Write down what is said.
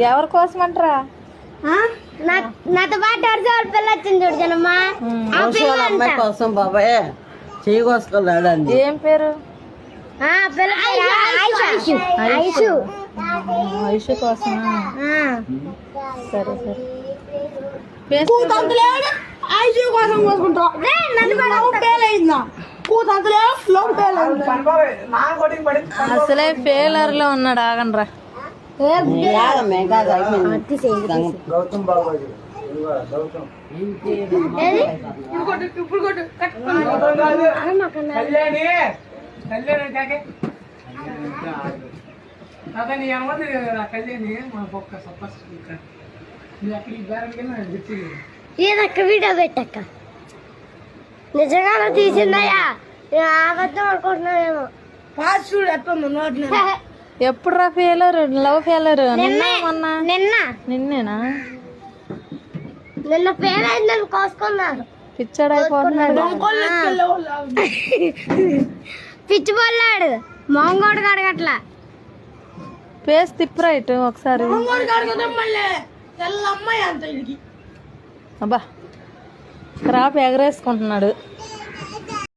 ఎవరి కోసం అంటారా? నాతో పాటు పిల్ల వచ్చింది చూడు జనమ్మా, అమ్మాయి కోసం బాబాయ్ చెయ్యి కోసుకున్నాడు అండి. ఏం పేరు? ఐషు కోసం. సరే సరే. అసలే ఫెయిలర్ లో ఉన్నాడు. ఆగండ్రా. ఏదక్క వీడియో పెట్టక్క, నిజంగా తీసిందయ్యా, అబద్ధం అనుకుంటున్నావేమో. ఎప్పుడు రా ఫెయిలర్? Love failure నిన్నేనా? నిన్న ఫెయిల్ అయిందని కోసుకున్నారు. పిచ్చాడు అయిపోతున్నాడు. పిచ్చి పోలాడు మొంగోడు కడగట్లా. ఫేస్ తిప్పురా ఇటు ఒకసారి. అబ్బా క్రాప్ ఎగరేసుకుంటున్నాడు.